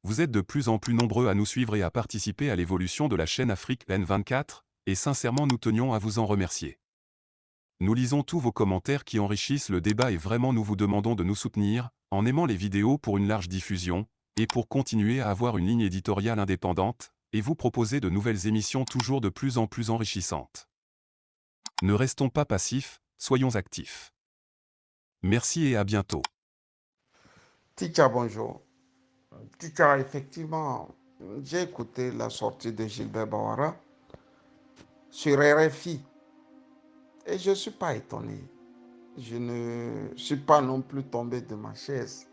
Vous êtes de plus en plus nombreux à nous suivre et à participer à l'évolution de la chaîne Afrique N24, et sincèrement nous tenions à vous en remercier. Nous lisons tous vos commentaires qui enrichissent le débat et vraiment nous vous demandons de nous soutenir, en aimant les vidéos pour une large diffusion, et pour continuer à avoir une ligne éditoriale indépendante, et vous proposer de nouvelles émissions toujours de plus en plus enrichissantes. Ne restons pas passifs, soyons actifs. Merci et à bientôt. Ticha, bonjour. Ticha, effectivement, j'ai écouté la sortie de Gilbert Bawara sur RFI et je ne suis pas étonné. Je ne suis pas non plus tombé de ma chaise.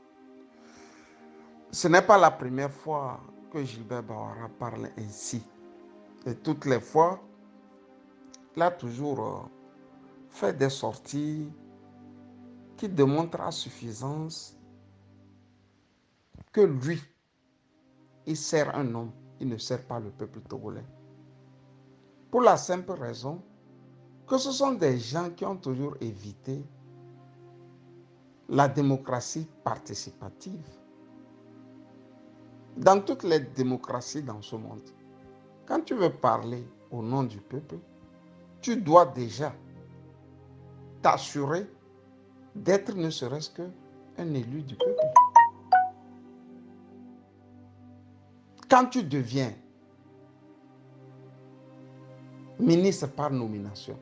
Ce n'est pas la première fois que Gilbert Bawara parle ainsi. Et toutes les fois, il a toujours fait des sorties qui démontrent à suffisance que lui, il sert un homme, il ne sert pas le peuple togolais. Pour la simple raison que ce sont des gens qui ont toujours évité la démocratie participative. Dans toutes les démocraties dans ce monde, quand tu veux parler au nom du peuple, tu dois déjà t'assurer d'être ne serait-ce qu'un élu du peuple. Quand tu deviens ministre par nomination,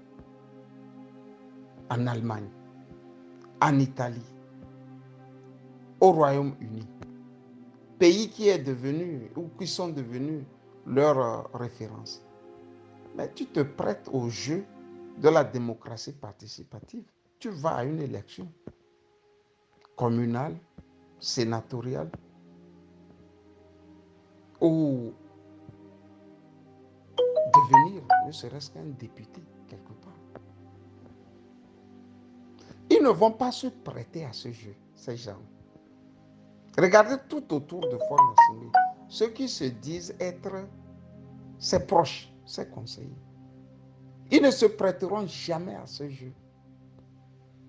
en Allemagne, en Italie, au Royaume-Uni, pays qui est devenu ou qui sont devenus leur référence, mais tu te prêtes au jeu de la démocratie participative. Tu vas à une élection communale, sénatoriale, ou devenir ne serait-ce qu'un député quelque part. Ils ne vont pas se prêter à ce jeu, ces gens. Regardez tout autour de Faure Gnassingbé, ceux qui se disent être ses proches, ses conseillers. Ils ne se prêteront jamais à ce jeu.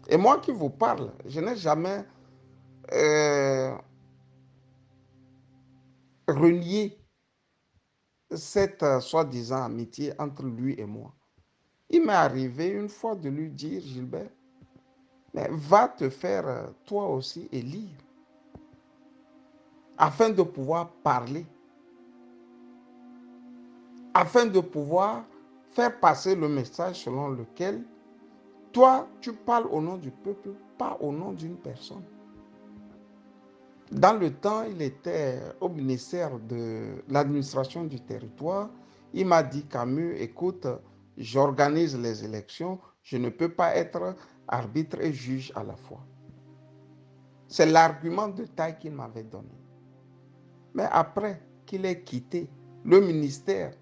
Et moi qui vous parle, je n'ai jamais renié cette soi-disant amitié entre lui et moi. Il m'est arrivé une fois de lui dire, Gilbert, mais va te faire toi aussi élire, afin de pouvoir parler, afin de pouvoir faire passer le message selon lequel toi, tu parles au nom du peuple, pas au nom d'une personne. Dans le temps, il était au ministère de l'administration du territoire. Il m'a dit, Camus, écoute, j'organise les élections, je ne peux pas être arbitre et juge à la fois. C'est l'argument de taille qu'il m'avait donné. Mais après qu'il ait quitté le ministère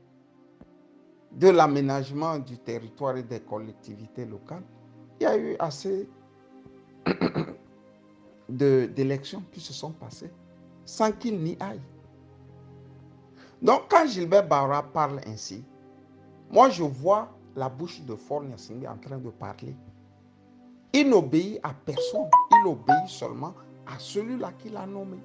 de l'aménagement du territoire et des collectivités locales, il y a eu assez d'élections qui se sont passées sans qu'il n'y aille. Donc, quand Gilbert Bawara parle ainsi, moi je vois la bouche de Faure Gnassingbé en train de parler. Il n'obéit à personne, il obéit seulement à celui-là qui l'a nommé.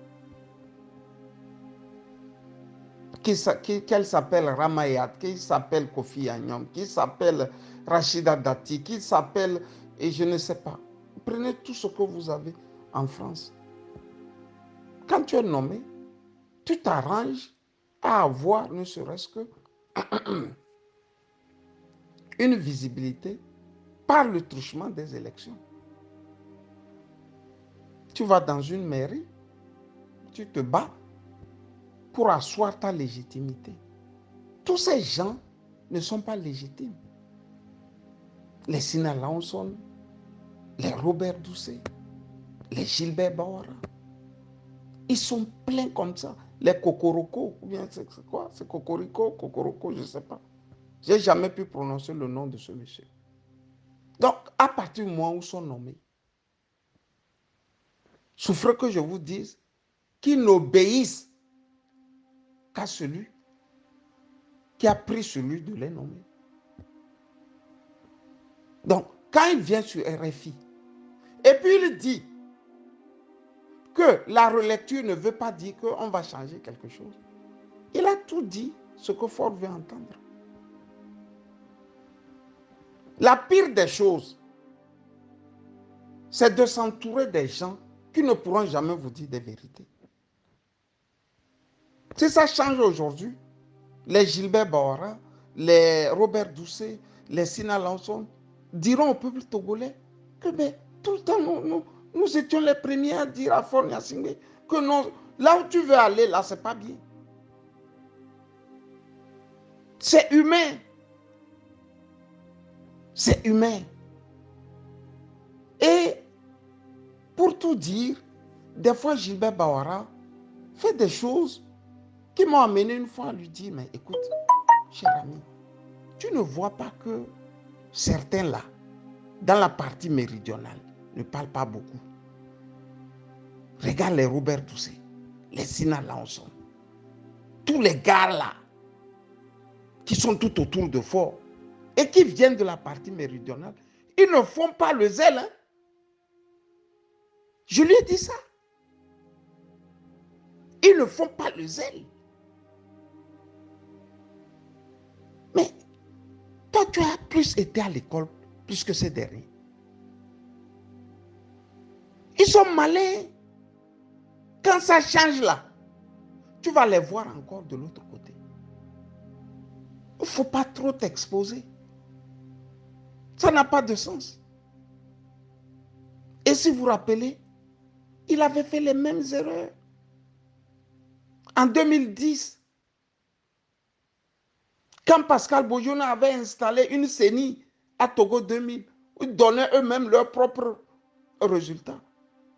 Qu'elle s'appelle Ramayat, qu'il s'appelle Kofi Annan, qu'il s'appelle Rachida Dati, qu'il s'appelle, et je ne sais pas. Prenez tout ce que vous avez en France. Quand tu es nommé, tu t'arranges à avoir ne serait-ce que une visibilité par le truchement des élections. Tu vas dans une mairie, tu te bats pour asseoir ta légitimité. Tous ces gens ne sont pas légitimes. Les Sina Laonson, les Robert Doucet, les Gilbert Bawara, ils sont pleins comme ça. Les Kokoroko, ou bien c'est quoi? C'est Cocorico, Kokoroko, je ne sais pas. Je n'ai jamais pu prononcer le nom de ce monsieur. Donc, à partir du moment où ils sont nommés, souffrez que je vous dise qu'ils n'obéissent qu'à celui qui a pris celui de les nommer. Donc, quand il vient sur RFI, et puis il dit que la relecture ne veut pas dire qu'on va changer quelque chose. Il a tout dit, ce que Ford veut entendre. La pire des choses, c'est de s'entourer des gens qui ne pourront jamais vous dire des vérités. Si ça change aujourd'hui, les Gilbert Bawara, les Robert Doucet, les Sina Lanson diront au peuple togolais que tout le temps, nous étions les premiers à dire à Faure Gnassingbé que non, là où tu veux aller, là, c'est pas bien. C'est humain. C'est humain. Et pour tout dire, des fois, Gilbert Bawara fait des choses qui m'ont amené une fois à lui dire, mais écoute, cher ami, tu ne vois pas que certains là, dans la partie méridionale, ne parlent pas beaucoup. Regarde les Robert Doucet, les Sina Lanson, tous les gars là, qui sont tout autour de Fort, et qui viennent de la partie méridionale, ils ne font pas le zèle. Hein? Je lui ai dit ça. Ils ne font pas le zèle. Mais toi, tu as plus été à l'école, plus que ces derniers. Ils sont malins. Quand ça change là, tu vas les voir encore de l'autre côté. Il ne faut pas trop t'exposer. Ça n'a pas de sens. Et si vous vous rappelez, il avait fait les mêmes erreurs. En 2010, quand Pascal Bojona avait installé une CENI à Togo 2000, ils donnaient eux-mêmes leurs propres résultats.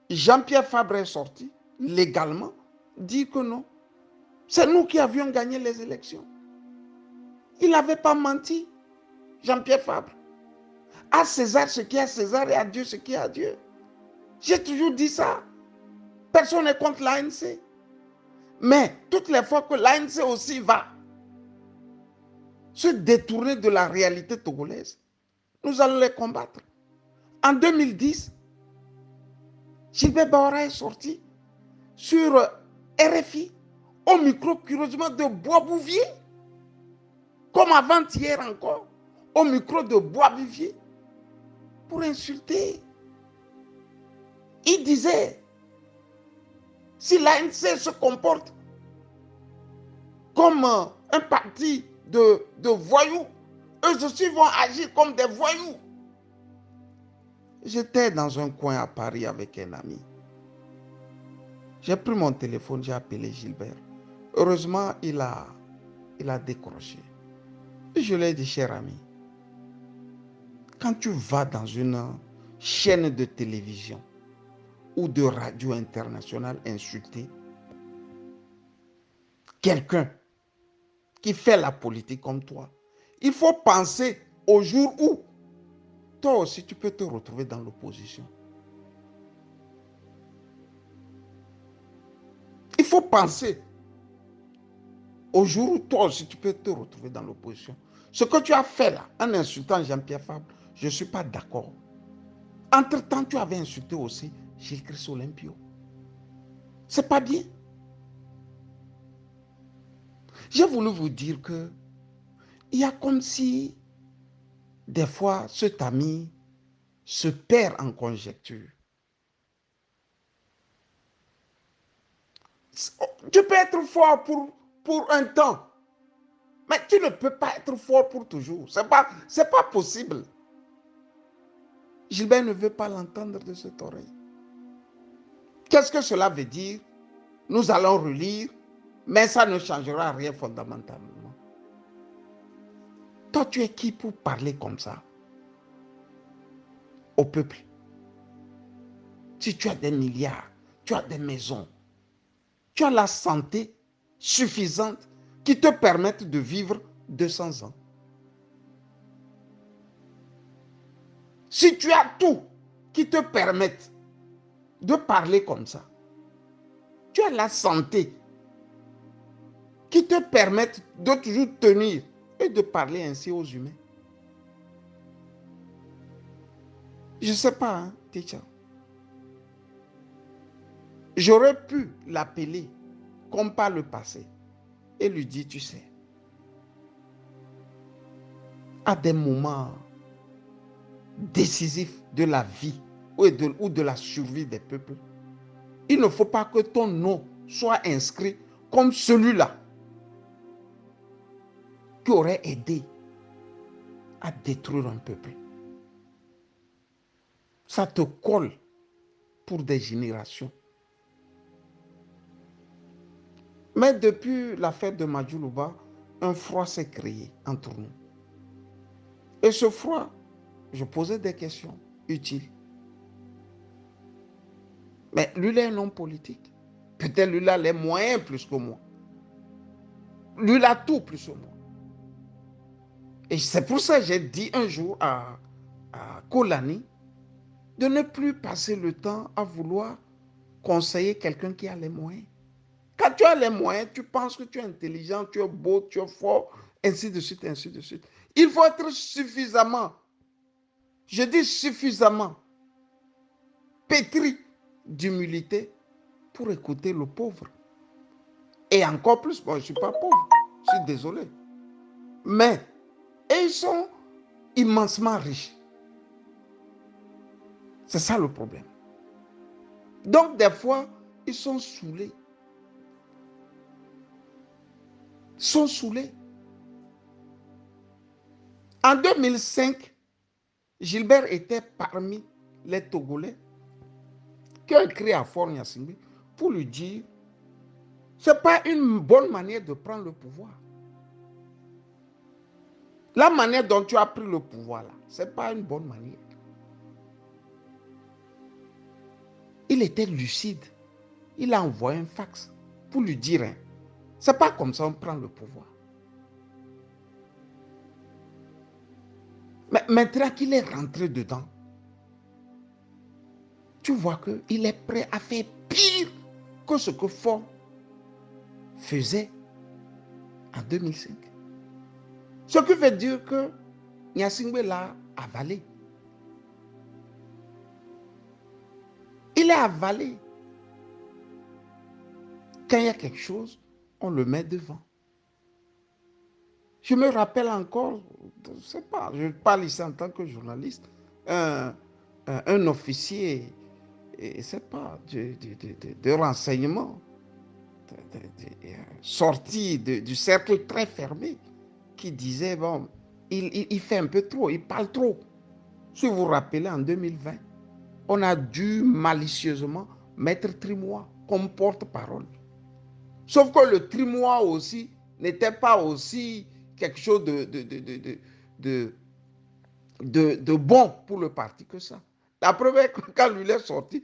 Jean-Pierre Fabre est sorti légalement, dit que non. C'est nous qui avions gagné les élections. Il n'avait pas menti, Jean-Pierre Fabre. À César ce qui est à César et à Dieu ce qui est à Dieu. J'ai toujours dit ça. Personne n'est contre l'ANC. Mais toutes les fois que l'ANC aussi va se détourner de la réalité togolaise, nous allons les combattre. En 2010, Gilbert Bawara est sorti sur RFI au micro curieusement de Bois-Bouvier, comme avant-hier encore, au micro de Bois-Bouvier, pour insulter. Il disait, si l'ANC se comporte comme un parti de voyous, eux aussi vont agir comme des voyous. J'étais dans un coin à Paris avec un ami. J'ai pris mon téléphone, j'ai appelé Gilbert. Heureusement, il a décroché. Je lui ai dit, cher ami, quand tu vas dans une chaîne de télévision ou de radio internationale insulter quelqu'un qui fait la politique comme toi, il faut penser au jour où toi aussi tu peux te retrouver dans l'opposition. Il faut penser au jour où toi aussi tu peux te retrouver dans l'opposition. Ce que tu as fait là, en insultant Jean-Pierre Fabre, je ne suis pas d'accord. Entre-temps, tu avais insulté aussi Gilles Christ Olympio. C'est pas bien. J'ai voulu vous dire que il y a comme si des fois cet ami se perd en conjecture. Tu peux être fort pour un temps, mais tu ne peux pas être fort pour toujours. C'est pas possible. Gilbert ne veut pas l'entendre de cette oreille. Qu'est-ce que cela veut dire? Nous allons relire, mais ça ne changera rien fondamentalement. Toi, tu es qui pour parler comme ça au peuple? Si tu as des milliards, tu as des maisons, tu as la santé suffisante qui te permette de vivre 200 ans. Si tu as tout qui te permette de parler comme ça, tu as la santé qui te permette de toujours tenir et de parler ainsi aux humains. Je ne sais pas, hein, teacher. J'aurais pu l'appeler comme par le passé et lui dire, tu sais, à des moments décisifs de la vie ou de la survie des peuples, il ne faut pas que ton nom soit inscrit comme celui-là qui aurait aidé à détruire un peuple. Ça te colle pour des générations. Mais depuis l'affaire de Majoulouba, un froid s'est créé entre nous. Et ce froid, je posais des questions utiles. Mais lui, il est un homme politique. Peut-être lui, il a les moyens plus que moi. Lui, il a tout plus que moi. Et c'est pour ça que j'ai dit un jour à Kolani de ne plus passer le temps à vouloir conseiller quelqu'un qui a les moyens. Quand tu as les moyens, tu penses que tu es intelligent, tu es beau, tu es fort, ainsi de suite, ainsi de suite. Il faut être suffisamment, je dis suffisamment, pétri d'humilité pour écouter le pauvre. Et encore plus, moi je ne suis pas pauvre, je suis désolé. Mais, et ils sont immensement riches. C'est ça le problème. Donc des fois, ils sont saoulés. Ils sont saoulés. En 2005, Gilbert était parmi les Togolais qui ont écrit à Faure Gnassingbé pour lui dire ce n'est pas une bonne manière de prendre le pouvoir. La manière dont tu as pris le pouvoir là, ce n'est pas une bonne manière. Il était lucide. Il a envoyé un fax pour lui dire hein, ce n'est pas comme ça on prend le pouvoir. Mais maintenant qu'il est rentré dedans, tu vois qu'il est prêt à faire pire que ce que Faure faisait en 2005. Ce qui veut dire que Gnassingbé l'a avalé. Il est avalé. Quand il y a quelque chose, on le met devant. Je me rappelle encore, je ne sais pas, je parle ici en tant que journaliste, un officier, je ne sais pas, de renseignement, sorti du cercle très fermé, qui disait, bon, il fait un peu trop, il parle trop. Si vous vous rappelez, en 2020, on a dû malicieusement mettre Trimois comme porte-parole. Sauf que le Trimois aussi n'était pas aussi quelque chose de bon pour le parti que ça. La première, quand lui est sorti,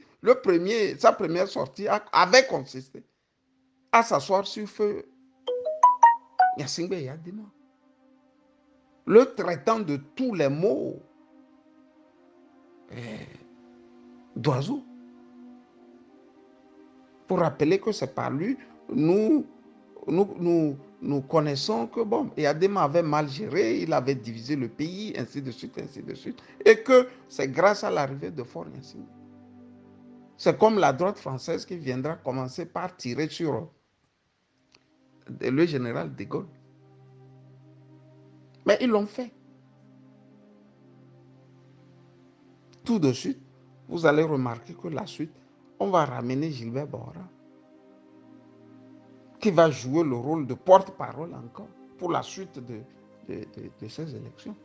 sa première sortie avait consisté à s'asseoir sur feu Gnassingbé Eyadema, le traitant de tous les mots d'oiseau. Pour rappeler que c'est par lui, nous connaissons que bon, Eyadema avait mal géré, il avait divisé le pays, ainsi de suite, et que c'est grâce à l'arrivée de Faure Gnassingbé. C'est comme la droite française qui viendra commencer par tirer sur le général de Gaulle. Mais ils l'ont fait. Tout de suite, vous allez remarquer que la suite, on va ramener Gilbert Bora, qui va jouer le rôle de porte-parole encore pour la suite de ces élections.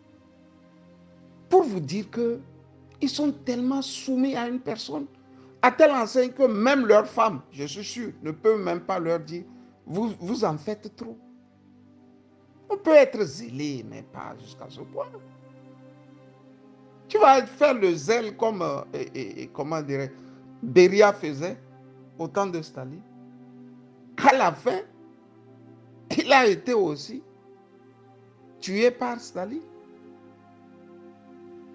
Pour vous dire qu'ils sont tellement soumis à une personne, à telle enseigne que même leurs femmes, je suis sûr, ne peuvent même pas leur dire, vous en faites trop. On peut être zélé, mais pas jusqu'à ce point. Tu vas faire le zèle comme, comment dirais, Beria faisait au temps de Staline. À la fin, il a été aussi tué par Staline.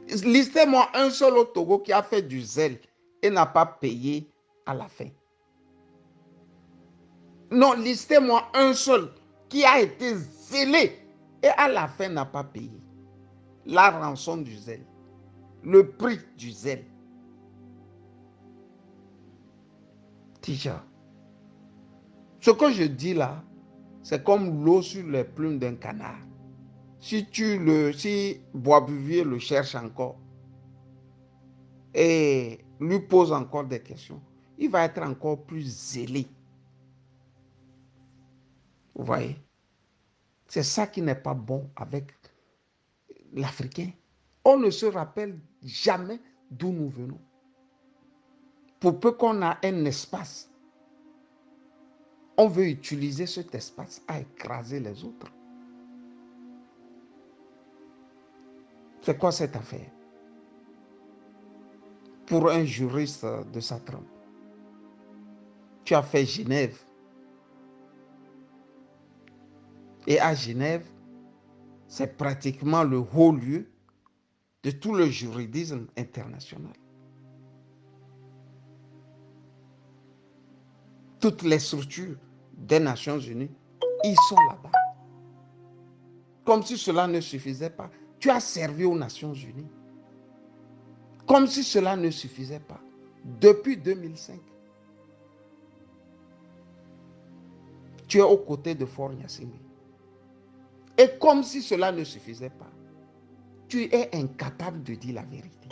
Listez-moi un seul au Togo qui a fait du zèle et n'a pas payé à la fin. Non, listez-moi un seul qui a été zélé et à la fin n'a pas payé. La rançon du zèle, le prix du zèle. Teacher, ce que je dis là, c'est comme l'eau sur les plumes d'un canard. Si Boisbuvier le cherche encore et lui pose encore des questions, il va être encore plus zélé. Vous voyez? C'est ça qui n'est pas bon avec l'Africain. On ne se rappelle jamais d'où nous venons. Pour peu qu'on a un espace, on veut utiliser cet espace à écraser les autres. C'est quoi cette affaire? Pour un juriste de sa trempe, tu as fait Genève. Et à Genève, c'est pratiquement le haut lieu de tout le juridisme international. Toutes les structures des Nations Unies, ils sont là-bas. Comme si cela ne suffisait pas, tu as servi aux Nations Unies. Comme si cela ne suffisait pas, depuis 2005, tu es aux côtés de Faure Gnassingbé. Et comme si cela ne suffisait pas, tu es incapable de dire la vérité.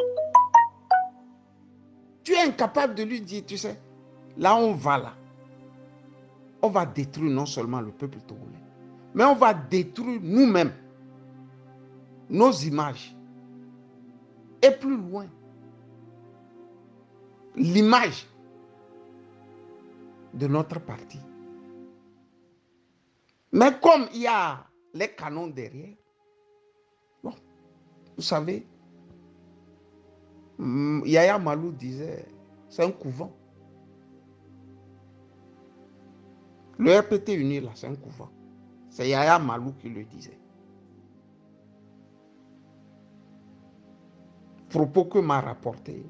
Tu es incapable de lui dire, tu sais, là on va là. On va détruire non seulement le peuple togolais, mais on va détruire nous-mêmes, nos images. Et plus loin, l'image de notre parti. Mais comme il y a les canons derrière, bon, vous savez, Yaya Malou disait, c'est un couvent. Le RPT uni, là, c'est un couvent. C'est Yaya Malou qui le disait. Propos que m'a rapporté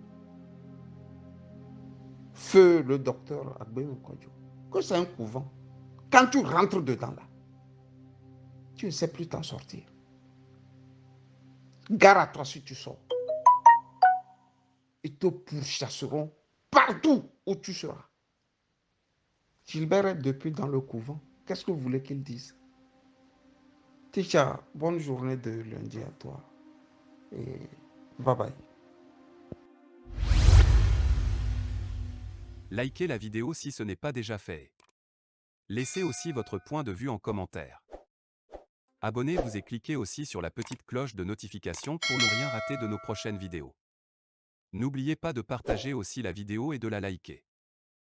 feu le docteur Agbemi Kodjo, que c'est un couvent. Quand tu rentres dedans là, tu ne sais plus t'en sortir. Gare à toi si tu sors. Ils te pourchasseront partout où tu seras. Gilbert est depuis dans le couvent. Qu'est-ce que vous voulez qu'il dise? Tisha, bonne journée de lundi à toi. Et bye bye. Likez la vidéo si ce n'est pas déjà fait. Laissez aussi votre point de vue en commentaire. Abonnez-vous et cliquez aussi sur la petite cloche de notification pour ne rien rater de nos prochaines vidéos. N'oubliez pas de partager aussi la vidéo et de la liker.